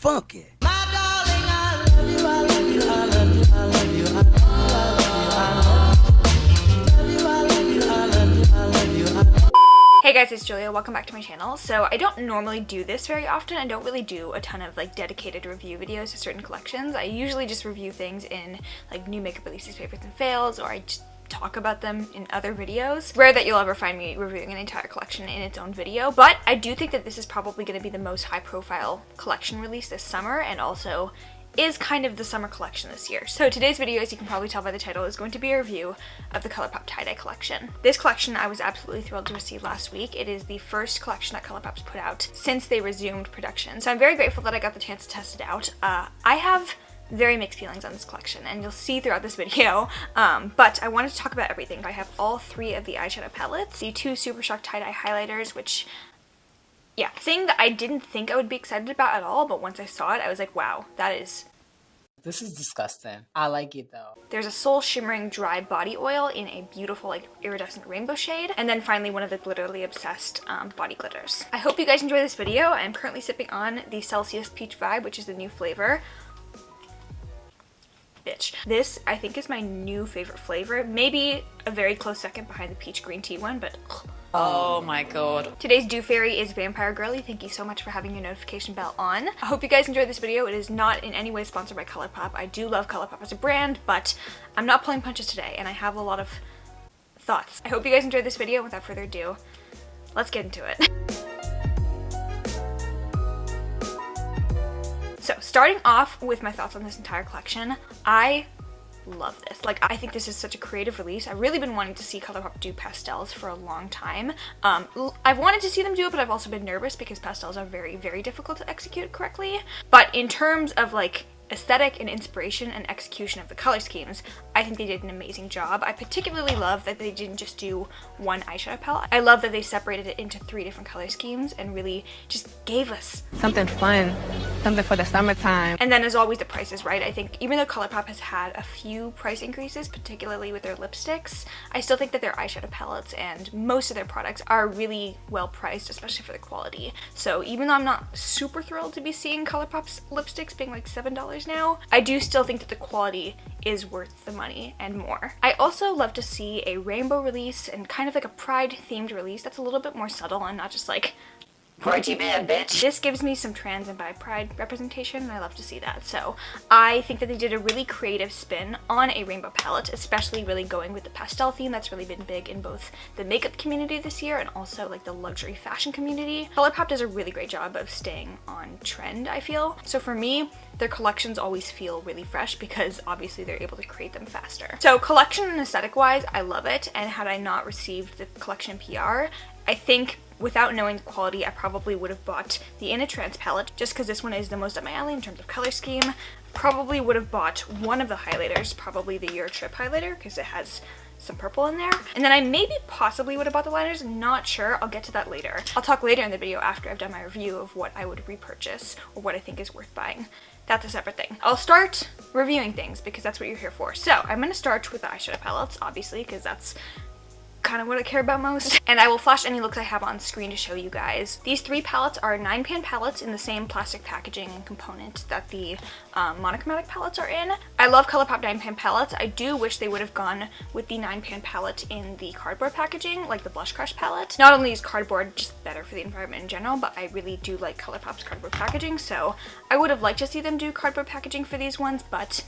funky. Hey guys, it's Julia. Welcome back to my channel. So I don't normally do this very often. I don't really do a ton of like dedicated review videos to certain collections. I usually just review things in like new makeup releases, favorites, and fails, or I just talk about them in other videos. Rare that you'll ever find me reviewing an entire collection in its own video, but I do think that this is probably going to be the most high profile collection release this summer, and also is kind of the summer collection this year. So today's video, as you can probably tell by the title, is going to be a review of the ColourPop tie-dye collection. This collection I was absolutely thrilled to receive last week. It is the first collection that ColourPop's put out since they resumed production. So I'm very grateful that I got the chance to test it out. I have very mixed feelings on this collection, and you'll see throughout this video, but I wanted to talk about everything. I have all three of the eyeshadow palettes, the two Super Shock tie-dye highlighters, which, yeah, thing that I didn't think I would be excited about at all, but once I saw it, I was like, wow, this is disgusting. I like it though. There's a Soul Shimmering Dry Body Oil in a beautiful, like, iridescent rainbow shade. And then finally one of the Glitterly Obsessed body glitters. I hope you guys enjoy this video. I'm currently sipping on the Celsius Peach Vibe, which is the new flavor. Bitch. This, I think, is my new favorite flavor. Maybe a very close second behind the peach green tea one, but ugh. Oh my god. Today's Dew Fairy is Vampire Girly. Thank you so much for having your notification bell on. I hope you guys enjoyed this video. It is not in any way sponsored by ColourPop. I do love ColourPop as a brand, but I'm not pulling punches today, and I have a lot of thoughts. I hope you guys enjoyed this video. Without further ado, let's get into it. So, starting off with my thoughts on this entire collection, I love this. Like, I think this is such a creative release. I've really been wanting to see ColourPop do pastels for a long time. I've wanted to see them do it, but I've also been nervous because pastels are very, very difficult to execute correctly. But in terms of like aesthetic and inspiration and execution of the color schemes, I think they did an amazing job. I particularly love that they didn't just do one eyeshadow palette. I love that they separated it into 3 different color schemes and really just gave us Something fun. Something for the summertime. And then as always, the price is right. I think even though ColourPop has had a few price increases, particularly with their lipsticks, I still think that their eyeshadow palettes and most of their products are really well priced, especially for the quality. So even though I'm not super thrilled to be seeing ColourPop's lipsticks being like $7 now, I do still think that the quality is worth the money and more. I also love to see a rainbow release and kind of like a pride themed release that's a little bit more subtle and not just like Party man, bitch. this gives me some trans and bi pride representation, and I love to see that. So I think that they did a really creative spin on a rainbow palette, especially really going with the pastel theme that's really been big in both the makeup community this year and also like the luxury fashion community. ColourPop does a really great job of staying on trend, I feel. So for me, their collections always feel really fresh because obviously they're able to create them faster. So collection and aesthetic wise, I love it, and had I not received the collection PR, I think without knowing the quality, I probably would have bought the In a Trance palette just because this one is the most up my alley in terms of color scheme. Probably would have bought one of the highlighters, probably the Your Trip highlighter because it has some purple in there. And then I maybe possibly would have bought the liners, not sure. I'll get to that later. I'll talk later in the video after I've done my review of what I would repurchase or what I think is worth buying. That's a separate thing. I'll start reviewing things because that's what you're here for. So I'm going to start with the eyeshadow palettes, obviously, because that's kind of what I care about most, and I will flash any looks I have on screen to show you guys. These 3 palettes are 9-pan palettes in the same plastic packaging and component that the monochromatic palettes are in. I love ColourPop 9-pan palettes. I do wish they would have gone with the 9-pan palette in the cardboard packaging, like the Blush Crush palette. Not only is cardboard just better for the environment in general, but I really do like ColourPop's cardboard packaging, so I would have liked to see them do cardboard packaging for these ones, but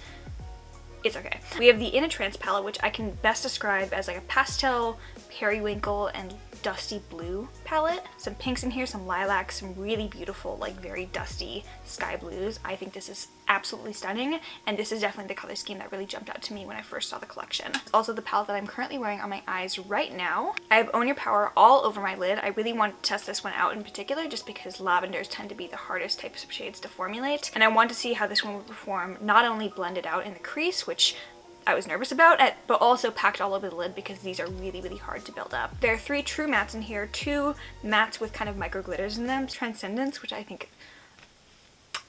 it's okay. We have the In a Trance palette, which I can best describe as like a pastel, periwinkle, and dusty blue palette. Some pinks in here, some lilacs, some really beautiful, like very dusty sky blues. I think this is absolutely stunning, and this is definitely the color scheme that really jumped out to me when I first saw the collection. It's also the palette that I'm currently wearing on my eyes right now. I have Own Your Power all over my lid. I really want to test this one out in particular just because lavenders tend to be the hardest types of shades to formulate, and I want to see how this one would perform not only blended out in the crease, which I was nervous about, but also packed all over the lid because these are really, really hard to build up. There are 3 true mattes in here, 2 mattes with kind of micro glitters in them. Transcendence, which I think,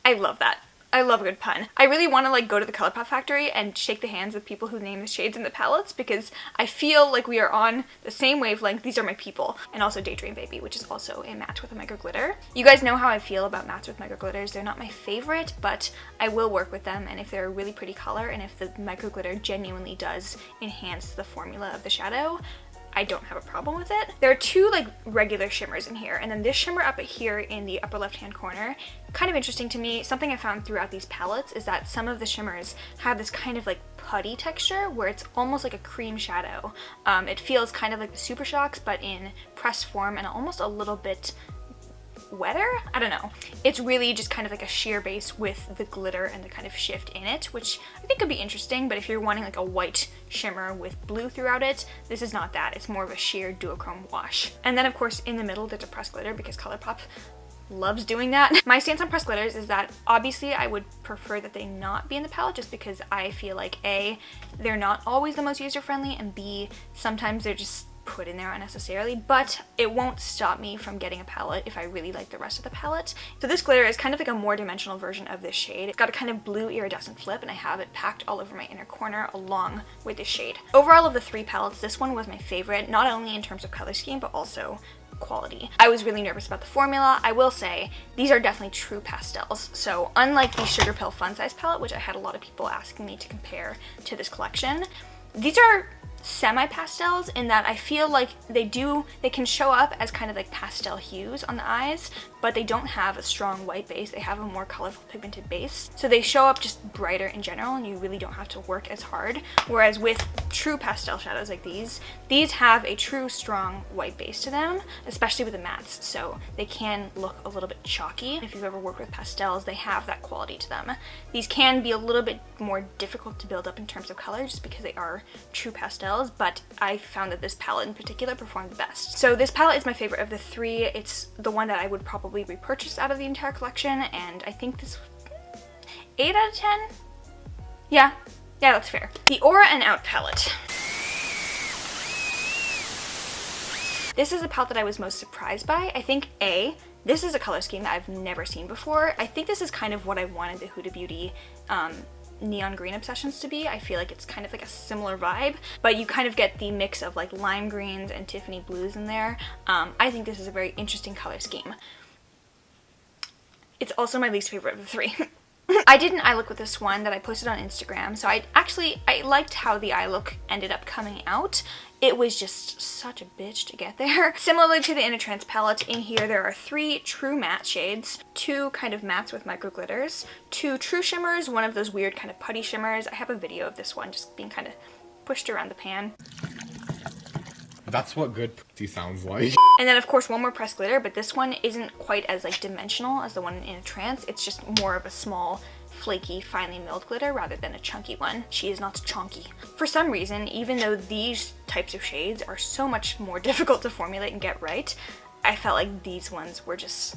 I love that. I love a good pun. I really want to like go to the ColourPop factory and shake the hands of people who name the shades in the palettes because I feel like we are on the same wavelength. These are my people. And also Daydream Baby, which is also a matte with a micro glitter. You guys know how I feel about mattes with micro glitters. They're not my favorite, but I will work with them, and if they're a really pretty color and if the micro glitter genuinely does enhance the formula of the shadow, I don't have a problem with it. There are two like regular shimmers in here, and then this shimmer up here in the upper left hand corner, kind of interesting to me. Something I found throughout these palettes is that some of the shimmers have this kind of like putty texture where it's almost like a cream shadow. It feels kind of like the Super Shocks but in pressed form and almost a little bit wetter? I don't know. It's really just kind of like a sheer base with the glitter and the kind of shift in it, which I think could be interesting, but if you're wanting like a white shimmer with blue throughout it, this is not that. It's more of a sheer duochrome wash. And then of course in the middle there's a pressed glitter because ColourPop loves doing that. My stance on pressed glitters is that obviously I would prefer that they not be in the palette just because I feel like A, they're not always the most user-friendly, and B, sometimes they're just put in there unnecessarily, but it won't stop me from getting a palette if I really like the rest of the palette. So this glitter is kind of like a more dimensional version of this shade. It's got a kind of blue iridescent flip, and I have it packed all over my inner corner along with this shade. Overall of the three palettes, this one was my favorite, not only in terms of color scheme, but also quality. I was really nervous about the formula. I will say these are definitely true pastels. So unlike the Sugar Pill Fun Size palette, which I had a lot of people asking me to compare to this collection, these are semi-pastels in that I feel like they can show up as kind of like pastel hues on the eyes, but they don't have a strong white base. They have a more colorful pigmented base. So they show up just brighter in general, and you really don't have to work as hard. Whereas with true pastel shadows like these have a true strong white base to them, especially with the mattes. So they can look a little bit chalky. If you've ever worked with pastels, they have that quality to them. These can be a little bit more difficult to build up in terms of color just because they are true pastels, but I found that this palette in particular performed the best. So this palette is my favorite of the three. It's the one that I would probably repurchase out of the entire collection, and I think this 8 out of 10? Yeah, that's fair. The Aura and Out palette. This is the palette that I was most surprised by. I think this is a color scheme that I've never seen before. I think this is kind of what I wanted the Huda Beauty Neon Green Obsessions to be. I feel like it's kind of like a similar vibe, but you kind of get the mix of like lime greens and Tiffany blues in there. I think this is a very interesting color scheme. It's also my least favorite of the three. I did an eye look with this one that I posted on Instagram, so I liked how the eye look ended up coming out. It was just such a bitch to get there. Similarly to the Inner Trance palette, in here there are 3 true matte shades, 2 kind of mattes with micro glitters, 2 true shimmers, one of those weird kind of putty shimmers. I have a video of this one just being kind of pushed around the pan. That's what good pretty sounds like. And then of course one more pressed glitter, but this one isn't quite as like dimensional as the one in a trance. It's just more of a small, flaky, finely milled glitter rather than a chunky one. She is not chunky. For some reason, even though these types of shades are so much more difficult to formulate and get right, I felt like these ones were just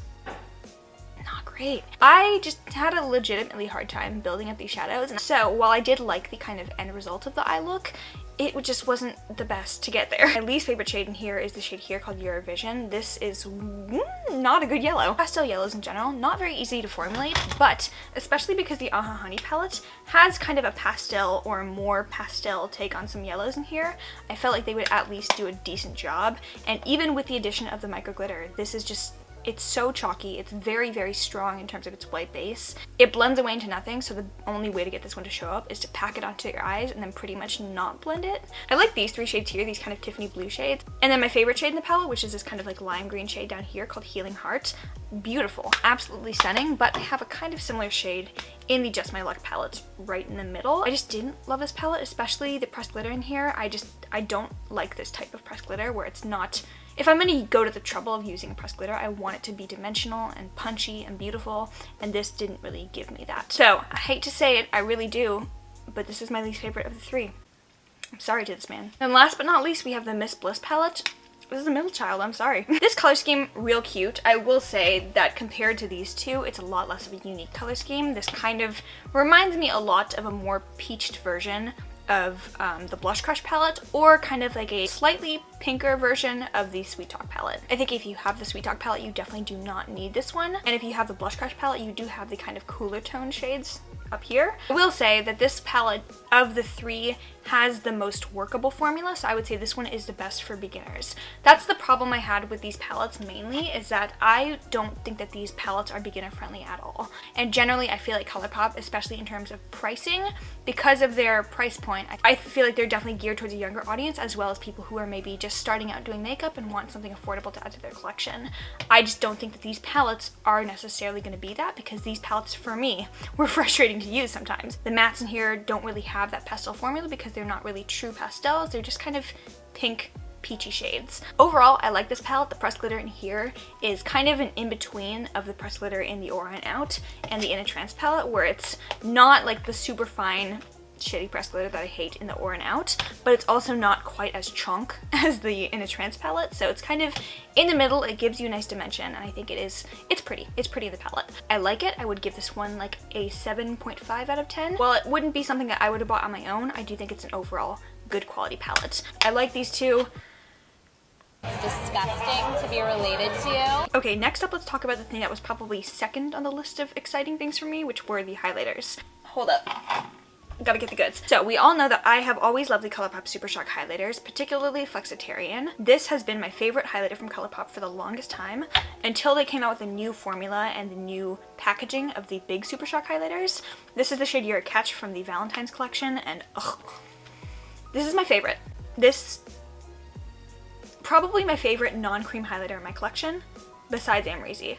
not great. I just had a legitimately hard time building up these shadows. And so while I did like the kind of end result of the eye look, it just wasn't the best to get there. My least favorite shade in here is the shade here called Eurovision. This is not a good yellow. Pastel yellows in general, not very easy to formulate, but especially because the Aha Honey palette has kind of a pastel or a more pastel take on some yellows in here, I felt like they would at least do a decent job. And even with the addition of the micro glitter, this is just, it's so chalky. It's very, very strong in terms of its white base. It blends away into nothing, so the only way to get this one to show up is to pack it onto your eyes and then pretty much not blend it. I like these 3 shades here, these kind of Tiffany blue shades. And then my favorite shade in the palette, which is this kind of like lime green shade down here called Healing Heart. Beautiful, absolutely stunning, but I have a kind of similar shade in the Just My Luck palette right in the middle. I just didn't love this palette, especially the pressed glitter in here. I don't like this type of pressed glitter where it's not, if I'm going to go to the trouble of using a pressed glitter, I want it to be dimensional and punchy and beautiful, and this didn't really give me that. So, I hate to say it, I really do, but this is my least favorite of the 3. I'm sorry to this man. And last but not least, we have the Miss Bliss palette. This is a middle child, I'm sorry. This color scheme, real cute. I will say that compared to these two, it's a lot less of a unique color scheme. This kind of reminds me a lot of a more peached version of the Blush Crush palette, or kind of like a slightly pinker version of the Sweet Talk palette. I think if you have the Sweet Talk palette, you definitely do not need this one. And if you have the Blush Crush palette, you do have the kind of cooler tone shades up here. I will say that this palette of the three has the most workable formula, so I would say this one is the best for beginners. That's the problem I had with these palettes mainly, is that I don't think that these palettes are beginner friendly at all. And generally I feel like ColourPop, especially in terms of pricing, because of their price point, I feel like they're definitely geared towards a younger audience, as well as people who are maybe just starting out doing makeup and want something affordable to add to their collection. I just don't think that these palettes are necessarily going to be that, because these palettes for me were frustrating to use sometimes. The mattes in here don't really have that pastel formula because they're not really true pastels, they're just kind of pink peachy shades. Overall, I like this palette. The pressed glitter in here is kind of an in-between of the pressed glitter in the Aura and Out and the In a Trance palette, where it's not like the super fine shitty pressed glitter that I hate in the Aura and Out, but it's also not quite as chunk as the In a Trance palette, so it's kind of in the middle. It gives you a nice dimension, and I think it's pretty in the palette. I like it. I would give this one like a 7.5 out of 10. While it wouldn't be something that I would have bought on my own, I do think it's an overall good quality palette. I like these two. It's disgusting to be related to you. Okay, next up let's talk about the thing that was probably second on the list of exciting things for me, which were the highlighters. Hold up. Gotta get the goods. So we all know that I have always loved the ColourPop Super Shock highlighters, particularly Flexitarian. This has been my favorite highlighter from ColourPop for the longest time, until they came out with a new formula and the new packaging of the big Super Shock highlighters. This is the shade You're a Catch from the Valentine's collection, and ugh, this is my favorite. This probably my favorite non-cream highlighter in my collection, besides Amrezy.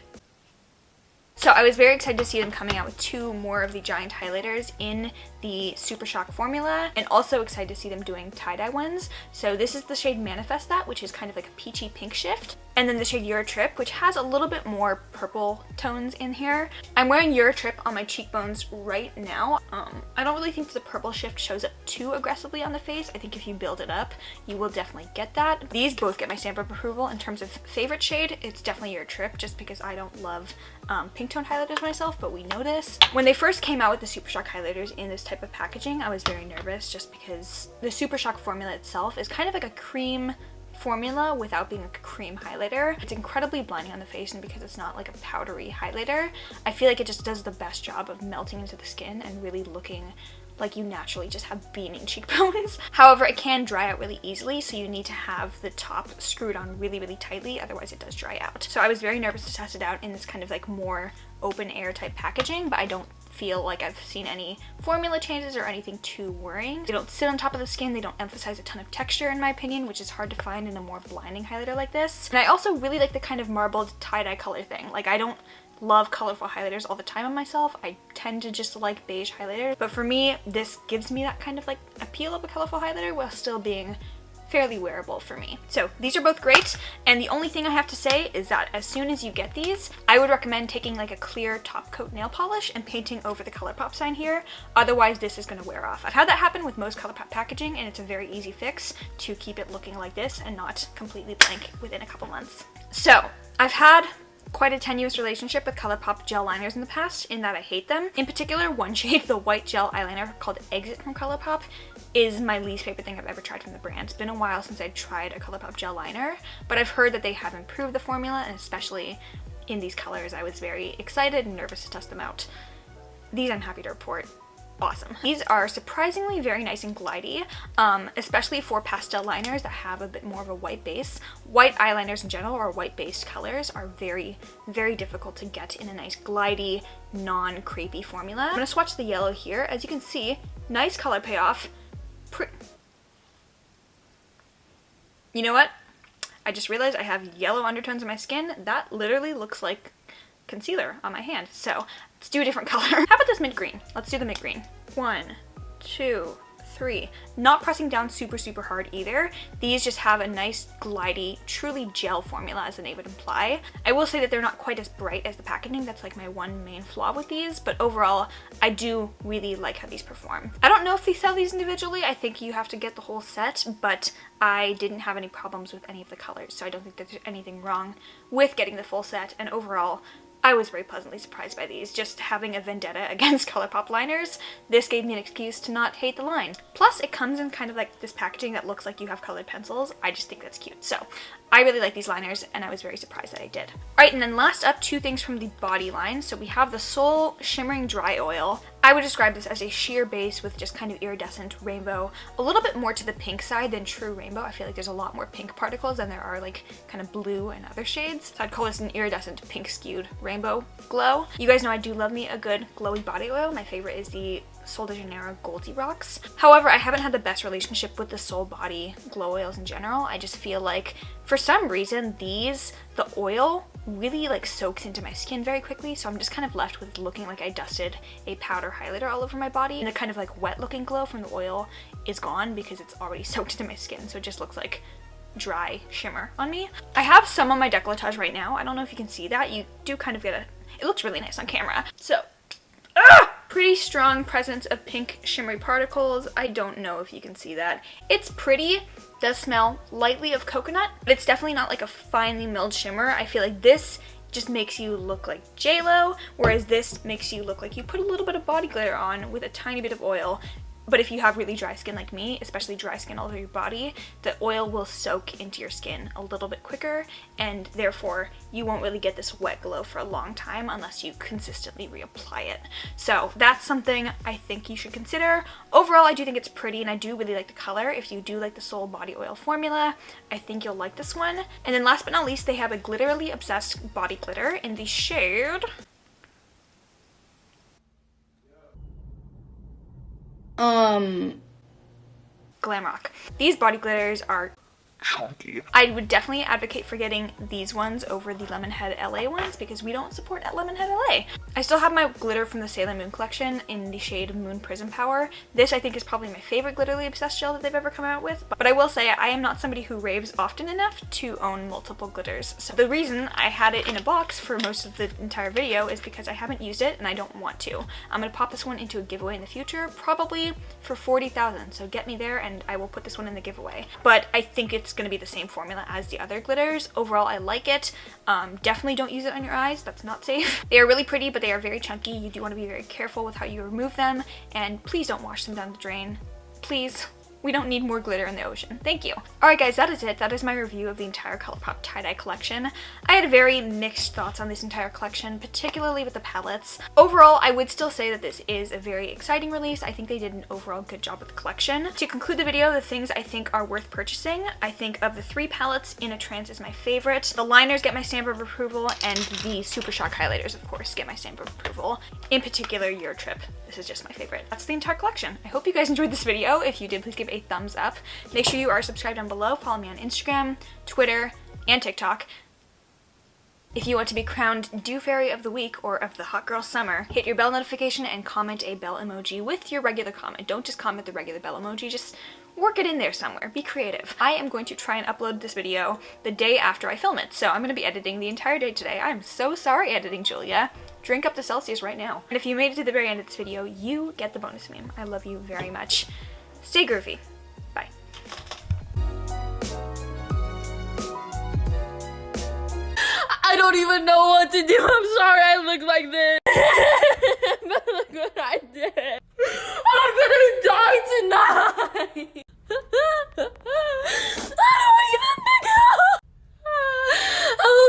So I was very excited to see them coming out with two more of the giant highlighters in the Super Shock formula, and also excited to see them doing tie-dye ones. So this is the shade Manifest That, which is kind of like a peachy pink shift. And then the shade Eurotrip, which has a little bit more purple tones in here. I'm wearing Eurotrip on my cheekbones right now. I don't really think that the purple shift shows up too aggressively on the face. I think if you build it up, you will definitely get that. These both get my stamp of approval. In terms of favorite shade, it's definitely Eurotrip, just because I don't love pink tone highlighters myself, but we know this. When they first came out with the Super Shock highlighters in this type of packaging, I was very nervous, just because the Super Shock formula itself is kind of like a cream formula without being a cream highlighter. It's incredibly blinding on the face, and because it's not like a powdery highlighter, I feel like it just does the best job of melting into the skin and really looking like you naturally just have beaming cheekbones. However, it can dry out really easily, so you need to have the top screwed on really tightly, otherwise it does dry out. So I was very nervous to test it out in this kind of like more open air type packaging, but I don't feel like I've seen any formula changes or anything too worrying. They don't sit on top of the skin, they don't emphasize a ton of texture in my opinion, which is hard to find in a more blinding highlighter like this. And I also really like the kind of marbled tie-dye color thing. Like, I don't love colorful highlighters all the time on myself. I tend to just like beige highlighters, but for me, this gives me that kind of like appeal of a colorful highlighter while still being fairly wearable for me. So these are both great, and the only thing I have to say is that as soon as you get these, I would recommend taking like a clear top coat nail polish and painting over the ColourPop sign here, otherwise this is going to wear off. I've had that happen with most ColourPop packaging, and it's a very easy fix to keep it looking like this and not completely blank within a couple months. So I've had quite a tenuous relationship with ColourPop gel liners in the past, in that I hate them. In particular, one shade, the white gel eyeliner called Exit from ColourPop, is my least favorite thing I've ever tried from the brand. It's been a while since I've tried a ColourPop gel liner, but I've heard that they have improved the formula, and especially in these colors, I was very excited and nervous to test them out. These, I'm happy to report, awesome. These are surprisingly very nice and glidey, especially for pastel liners that have a bit more of a white base. White eyeliners in general, or white based colors, are very difficult to get in a nice glidey, non-crepey formula. I'm gonna swatch the yellow here. As you can see, nice color payoff. You know what? I just realized I have yellow undertones in my skin. That literally looks like concealer on my hand. So let's do a different color. How about this mint green? Let's do the mint green. 1, 2, 3. Not pressing down super hard either. These just have a nice glidey, truly gel formula, as the name would imply. I will say that they're not quite as bright as the packaging. That's like my one main flaw with these, but overall I do really like how these perform. I don't know if they sell these individually. I think you have to get the whole set, but I didn't have any problems with any of the colors, so I don't think that there's anything wrong with getting the full set, and overall I was very pleasantly surprised by these. Just having a vendetta against ColourPop liners, this gave me an excuse to not hate the line. Plus, it comes in kind of like this packaging that looks like you have colored pencils. I just think that's cute. So, I really like these liners, and I was very surprised that I did. Alright, and then last up, 2 things from the body line. So we have the Soul Shimmering Dry Oil. I would describe this as a sheer base with just kind of iridescent rainbow, a little bit more to the pink side than true rainbow. I feel like there's a lot more pink particles than there are like kind of blue and other shades. So I'd call this an iridescent pink skewed rainbow glow. You guys know I do love me a good glowy body oil. My favorite is the Sol de Janeiro Goldie Rocks. However, I haven't had the best relationship with the Sol body glow oils in general. I just feel like for some reason the oil really like soaks into my skin very quickly, so I'm just kind of left with looking like I dusted a powder highlighter all over my body, and the kind of like wet looking glow from the oil is gone because it's already soaked into my skin, so it just looks like dry shimmer on me. I have some on my décolletage right now. I don't know if you can see that. You do kind of get it looks really nice on camera. So pretty strong presence of pink shimmery particles. I don't know if you can see that. It's pretty. Does smell lightly of coconut, but it's definitely not like a finely milled shimmer. I feel like this just makes you look like J-Lo, whereas this makes you look like you put a little bit of body glitter on with a tiny bit of oil. But if you have really dry skin like me, especially dry skin all over your body, the oil will soak into your skin a little bit quicker, and therefore you won't really get this wet glow for a long time unless you consistently reapply it. So that's something I think you should consider. Overall, I do think it's pretty, and I do really like the color. If you do like the Soul body oil formula, I think you'll like this one. And then last but not least, they have a glitterily obsessed body glitter in the shade Glam Rock. These body glitters are chunky. I would definitely advocate for getting these ones over the Lemonhead LA ones because we don't support Lemonhead LA. I still have my glitter from the Sailor Moon collection in the shade Moon Prism Power. This I think is probably my favorite glitterly obsessed gel that they've ever come out with, but I will say I am not somebody who raves often enough to own multiple glitters. So the reason I had it in a box for most of the entire video is because I haven't used it and I don't want to. I'm gonna pop this one into a giveaway in the future, probably for 40,000. So get me there and I will put this one in the giveaway. But I think it's going to be the same formula as the other glitters. Overall, I like it. Definitely don't use it on your eyes. That's not safe. They are really pretty, but they are very chunky. You do want to be very careful with how you remove them, and please don't wash them down the drain. Please. We don't need more glitter in the ocean. Thank you. Alright guys, that is it. That is my review of the entire ColourPop tie-dye collection. I had very mixed thoughts on this entire collection, particularly with the palettes. Overall, I would still say that this is a very exciting release. I think they did an overall good job with the collection. To conclude the video, the things I think are worth purchasing, I think of the 3 palettes, In a Trance is my favorite. The liners get my stamp of approval, and the Super Shock highlighters, of course, get my stamp of approval. In particular, Your Trip. This is just my favorite. That's the entire collection. I hope you guys enjoyed this video. If you did, please give a thumbs up. Make sure you are subscribed down below. Follow me on Instagram, Twitter, and TikTok. If you want to be crowned Dew Fairy of the Week or of the Hot Girl Summer, hit your bell notification and comment a bell emoji with your regular comment. Don't just comment the regular bell emoji, just work it in there somewhere. Be creative. I am going to try and upload this video the day after I film it, so I'm going to be editing the entire day today. I'm so sorry, editing Julia. Drink up the Celsius right now. And if you made it to the very end of this video, you get the bonus meme. I love you very much. Stay groovy. Bye. I don't even know what to do. I'm sorry I look like this. But look what I did.